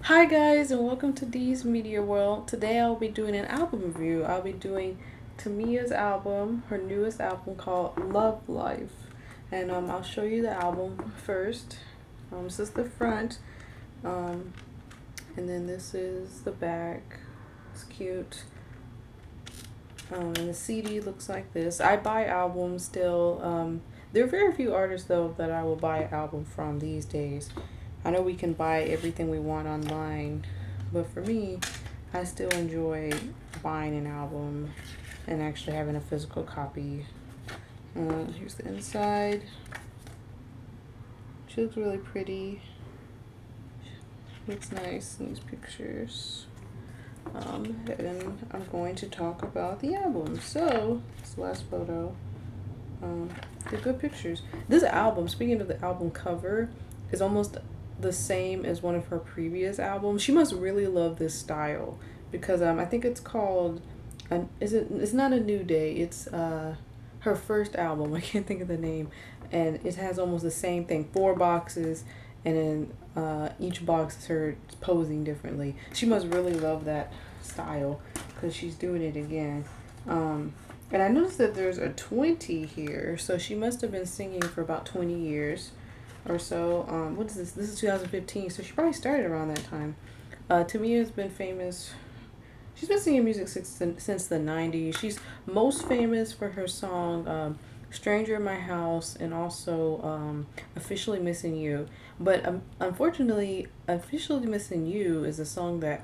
Hi guys and welcome to Dee's Media World. Today I'll be doing an album review. I'll be doing Tamia's album, her newest album called Love Life. And I'll show you the album first. This is the front. Um, and then this is the back. It's cute. And the CD looks like this. I buy albums still. There are very few artists though that I will buy an album from these days. I know we can buy everything we want online, but for me, I still enjoy buying an album and actually having a physical copy. Here's the inside. She looks really pretty. Looks nice in these pictures. And I'm going to talk about the album. So, this last photo. They're good pictures. This album, speaking of the album cover, is almost the same as one of her previous albums. She must really love this style because I think it's called it's not A New Day. It's her first album. I can't think of the name, and it has almost the same thing. 4 boxes, and then each box is her posing differently. She must really love that style because she's doing it again. And I noticed that there's a 20 here, so she must have been singing for about 20 years or so. What is this? This is 2015, so she probably started around that time. Tamia has been famous. She's been singing music since the 90s. She's most famous for her song Stranger in My House and also Officially Missing You. But unfortunately, Officially Missing You is a song that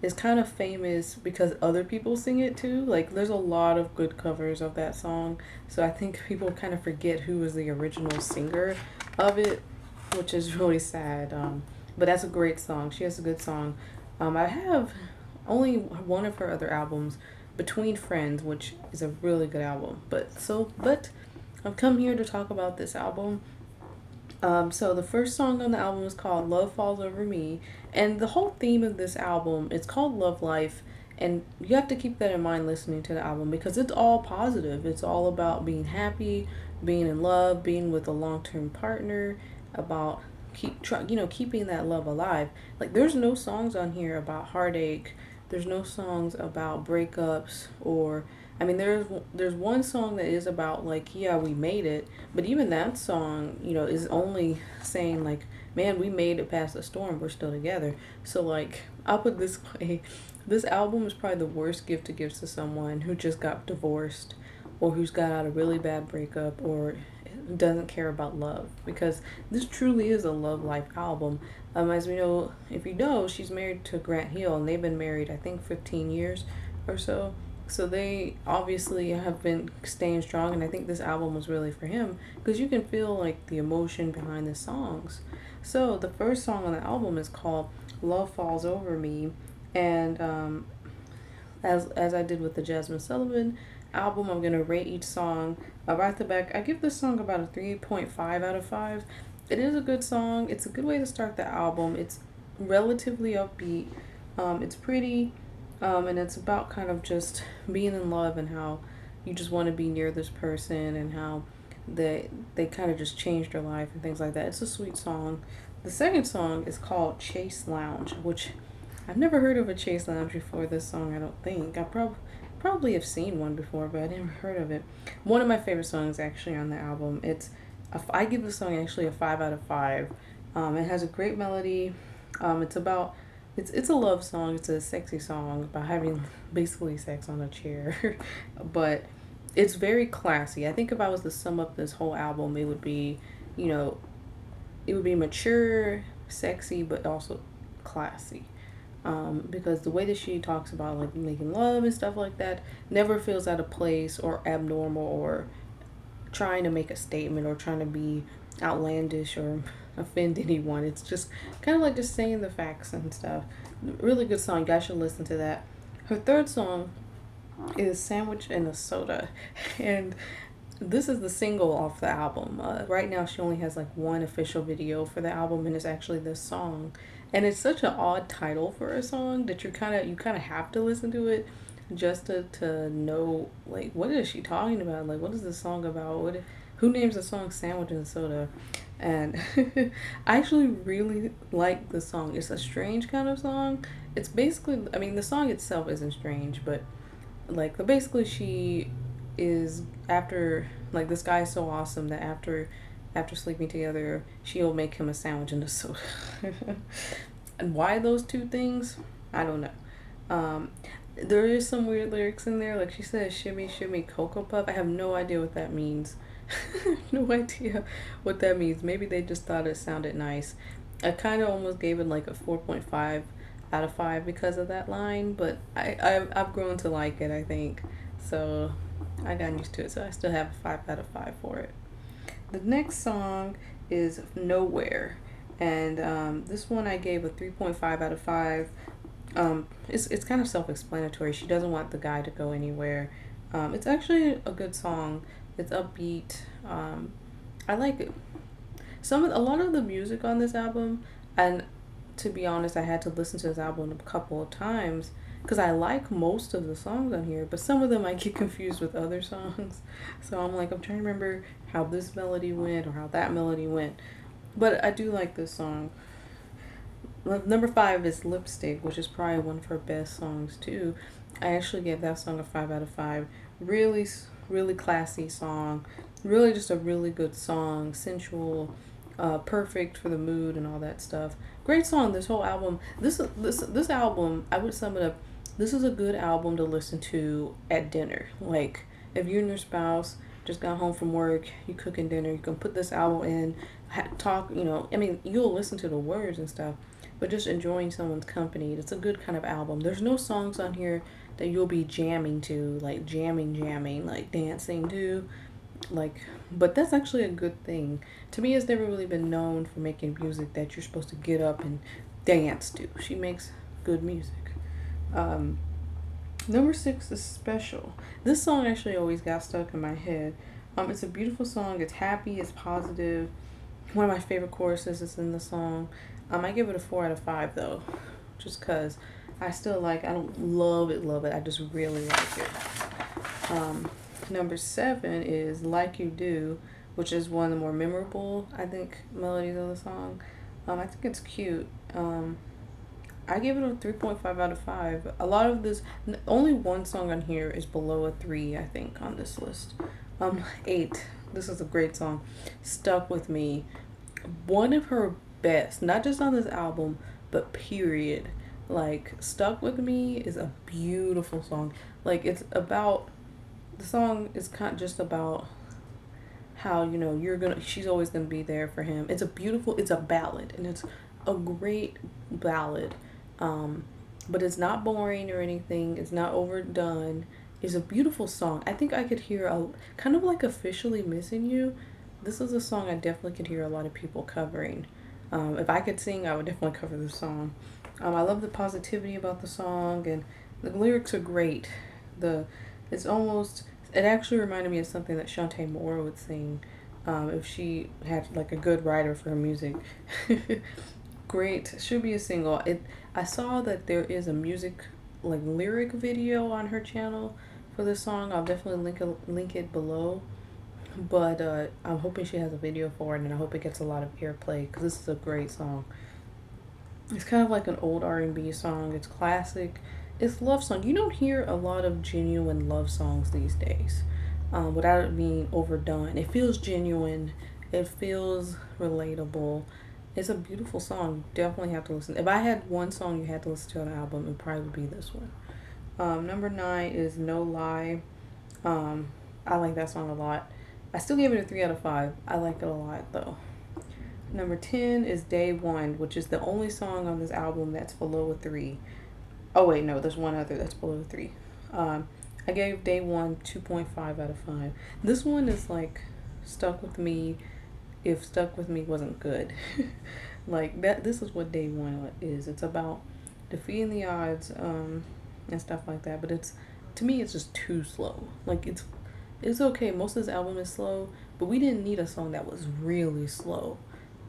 is kind of famous because other people sing it too. Like, there's a lot of good covers of that song. So I think people kind of forget who was the original singer of it, which is really sad. But that's a great song. She has a good song. I have only one of her other albums, Between Friends, which is a really good album. But I've come here to talk about this album. So the first song on the album is called Love Falls Over Me, and the whole theme of this album, it's called Love Life, and you have to keep that in mind listening to the album because it's all positive. It's all about being happy, being in love, being with a long-term partner, about keeping that love alive. Like, there's no songs on here about heartache. There's no songs about breakups or I mean, there's one song that is about like, yeah, we made it, but even that song, is only saying like, man, we made it past the storm, we're still together. So like, I'll put this way, this album is probably the worst gift to give to someone who just got divorced or who's got out a really bad breakup or doesn't care about love because this truly is a love life album. As we know, if you know, she's married to Grant Hill and they've been married, I think, 15 years or so. So they obviously have been staying strong, and I think this album was really for him because you can feel like the emotion behind the songs. So the first song on the album is called "Love Falls Over Me," and as I did with the Jasmine Sullivan album, I'm gonna rate each song right at the back. I give this song about a 3.5 out of 5. It is a good song. It's a good way to start the album. It's relatively upbeat. It's pretty. And it's about kind of just being in love and how you just want to be near this person and how they kind of just changed their life and things like that. It's a sweet song. The second song is called Chaise Lounge, which I've never heard of a Chaise Lounge before this song, I don't think. I probably have seen one before, but I never heard of it. One of my favorite songs actually on the album. I give the song actually a 5 out of 5. It has a great melody. It's a love song. It's a sexy song about having basically sex on a chair, but it's very classy. I think if I was to sum up this whole album, you know, it would be mature, sexy, but also classy. Because the way that she talks about like making love and stuff like that never feels out of place or abnormal or trying to make a statement or trying to be outlandish or offend anyone. It's just kind of like just saying the facts and stuff. Really good song. You guys should listen to that. Her third song is Sandwich and a Soda. And this is the single off the album. Right now, she only has like one official video for the album, and it's actually this song. And it's such an odd title for a song that you kind of have to listen to it just to know like what is she talking about? Like, what is this song about? Who names the song Sandwich and Soda? And I actually really like the song. It's a strange kind of song. It's basically, I mean, the song itself isn't strange, but like, basically she is after, like, this guy is so awesome that after sleeping together, she'll make him a sandwich and a soda. And why those two things? I don't know. Um, there is some weird lyrics in there. Like she says, "Shimmy, shimmy, cocoa puff." I have no idea what that means. No idea what that means. Maybe they just thought it sounded nice. I kind of almost gave it like a 4.5 out of 5 because of that line, but I've grown to like it, I think. So I got used to it. So I still have a 5 out of 5 for it. The next song is Nowhere. And this one I gave a 3.5 out of 5. It's kind of self-explanatory. She doesn't want the guy to go anywhere. It's actually a good song. It's upbeat. I like it. A lot of the music on this album, and to be honest, I had to listen to this album a couple of times because I like most of the songs on here, but some of them I get confused with other songs. So I'm like, I'm trying to remember how this melody went or how that melody went. But I do like this song. Number 5 is Lipstick, which is probably one of her best songs too. I actually gave that song a 5 out of 5. Really, really classy song. Really just a really good song. Sensual, perfect for the mood and all that stuff. Great song. This whole album. This album, I would sum it up. This is a good album to listen to at dinner. Like if you and your spouse just got home from work, you cooking dinner, you can put this album in, talk. I mean, you'll listen to the words and stuff, but just enjoying someone's company. It's a good kind of album. There's no songs on here that you'll be jamming to, like jamming, like dancing to, like. But that's actually a good thing. To me, it's never really been known for making music that you're supposed to get up and dance to. She makes good music. Um, Number 6 is Special. This song actually always got stuck in my head. It's a beautiful song. It's happy. It's positive. One of my favorite choruses is in the song. I give it a 4 out of 5 though, just cause I still like. I don't love it. I just really like it. Number 7 is Like You Do, which is one of the more memorable, I think, melodies of the song. I think it's cute. I gave it a 3.5 out of 5. A lot of this, only one song on here is below a 3, I think, on this list. 8. This is a great song. Stuck With Me. One of her best, not just on this album, but period. Like, Stuck With Me is a beautiful song. Like, the song is kind of just about how, she's always gonna be there for him. It's a ballad, and it's a great ballad. But it's not boring or anything. It's not overdone. It's a beautiful song. I think I could hear kind of like Officially Missing You. This is a song I definitely could hear a lot of people covering. If I could sing, I would definitely cover this song. I love the positivity about the song, and the lyrics are great. It actually reminded me of something that Shantae Moore would sing, if she had like a good writer for her music. Great, should be a single. I saw that there is a music, like, lyric video on her channel for this song. I'll definitely link it below. But I'm hoping she has a video for it, and I hope it gets a lot of airplay because this is a great song. It's kind of like an old R&B song. It's classic. It's love song. You don't hear a lot of genuine love songs these days, without it being overdone. It feels genuine. It feels relatable. It's a beautiful song. Definitely have to listen. If I had one song you had to listen to on the album, it would probably be this one. Number 9 is No Lie. I like that song a lot. I still gave it a 3 out of 5. I like it a lot though. Number 10 is Day One, which is the only song on this album that's below a 3. Oh wait, no, there's one other that's below a 3. I gave Day One 2.5 out of 5. This one is like Stuck With Me if Stuck With Me wasn't good. Like that, this is what Day One is. It's about defeating the odds, and stuff like that. But to me, it's just too slow. Like it's okay. Most of this album is slow, but we didn't need a song that was really slow.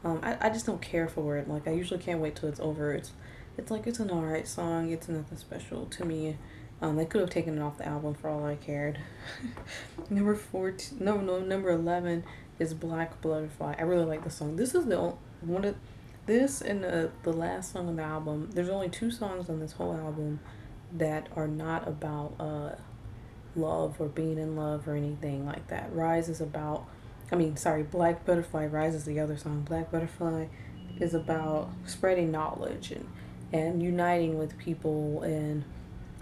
I just don't care for it. Like, I usually can't wait till it's over. It's like, it's an alright song. It's nothing special to me. They could have taken it off the album for all I cared. Number 11 is Black Butterfly. I really like the song. This is the one of this and the last song on the album. There's only 2 songs on this whole album that are not about love or being in love or anything like that. Rise is about, Black Butterfly, Rise is the other song. Black Butterfly is about spreading knowledge and uniting with people and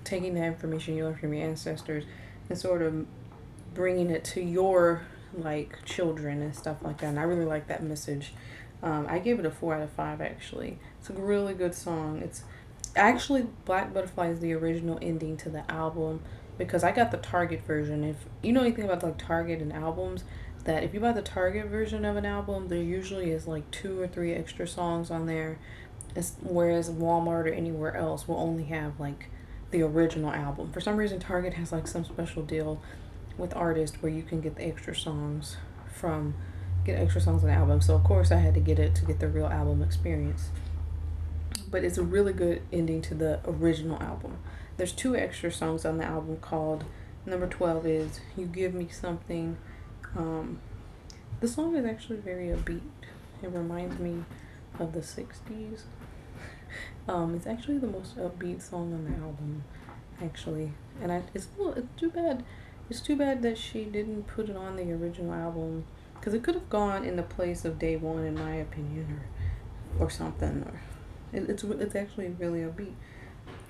taking the information you learned from your ancestors and sort of bringing it to your like children and stuff like that. And I really like that message. I gave it a 4 out of 5 actually. It's a really good song. It's actually Black Butterfly is the original ending to the album because I got the Target version. If you know anything about like Target and albums, that if you buy the Target version of an album, there usually is like 2 or 3 extra songs on there, whereas Walmart or anywhere else will only have like the original album. For some reason, Target has like some special deal with artists where you can get the extra songs on the album. So of course I had to get it to get the real album experience. But it's a really good ending to the original album. There's 2 extra songs on the album called number 12 is You Give Me Something. The song is actually very upbeat. It reminds me of the 60s. It's actually the most upbeat song on the album, actually. And it's too bad. It's too bad that she didn't put it on the original album, because it could have gone in the place of Day One, in my opinion, or something. Or it's actually really upbeat.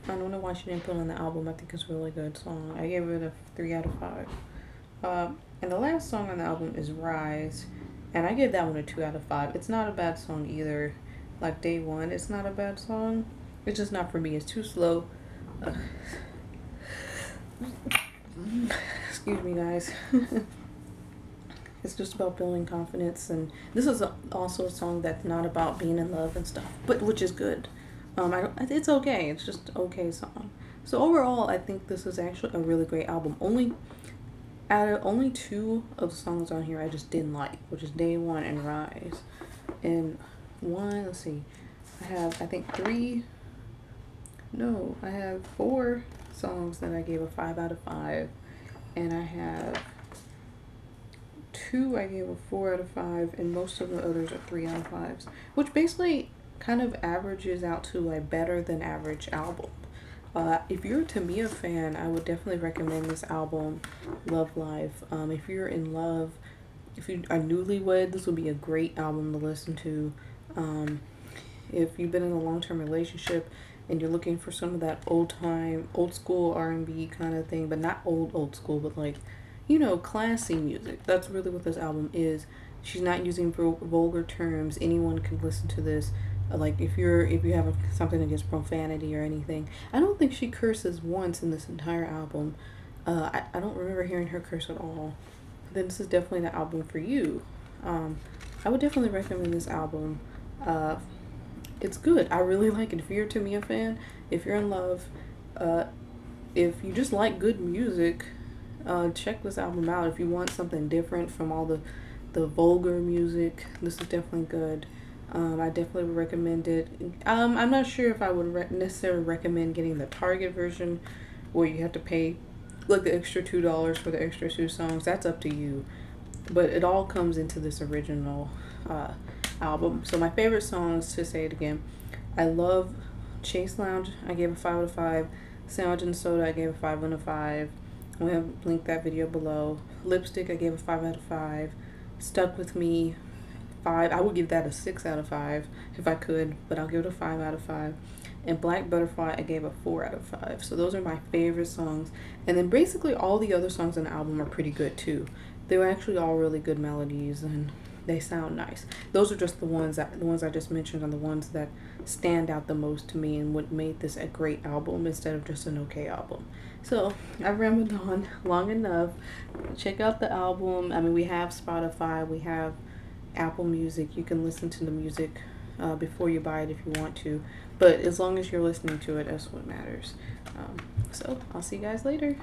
I don't know why she didn't put it on the album. I think it's a really good song. I gave it a 3 out of 5. And the last song on the album is Rise, and I gave that one a 2 out of 5. It's not a bad song either. Like Day One, it's not a bad song. It's just not for me. It's too slow. Excuse me, guys. It's just about building confidence, and this is also a song that's not about being in love and stuff, but which is good. It's okay. It's just an okay song. So overall, I think this is actually a really great album. Only 2 of the songs on here I just didn't like, which is Day One and Rise. And let's see, I have 4 songs that I gave a 5 out of 5, and I have 2 I gave a 4 out of 5, and most of the others are 3 out of 5s, which basically kind of averages out to a better than average album. If you're a Tamia fan, I would definitely recommend this album, Love Life. If you're in love, if you are newlywed, this would be a great album to listen to. If you've been in a long-term relationship and you're looking for some of that old school R&B kind of thing, but not old school, but like, classy music. That's really what this album is. She's not using vulgar terms. Anyone can listen to this. Like if you have something against profanity or anything. I don't think she curses once in this entire album. I don't remember hearing her curse at all. Then this is definitely the album for you. I would definitely recommend this album. It's good. I really like it. If you're a Tamia fan, if you're in love, if you just like good music, check this album out. If you want something different from all the vulgar music, this is definitely good. I definitely would recommend it. I'm not sure if I would necessarily recommend getting the Target version where you have to pay like the extra $2 for the extra 2 songs. That's up to you. But it all comes into this original album. So my favorite songs, to say it again, I love Chaise Lounge. I gave a 5 out of 5. Sandwich and Soda, I gave a 5 out of 5. We have linked that video below. Lipstick, I gave a 5 out of 5. Stuck With Me, 5. I would give that a 6 out of 5 if I could, but I'll give it a 5 out of 5. And Black Butterfly, I gave a 4 out of 5. So those are my favorite songs. And then basically all the other songs on the album are pretty good too. They were actually all really good melodies and they sound nice. Those are just the ones I just mentioned are the ones that stand out the most to me and what made this a great album instead of just an okay album. So I've rambled on long enough. Check out the album. We have Spotify, we have Apple Music. You can listen to the music before you buy it if you want to, but as long as you're listening to it, that's what matters. So I'll see you guys later.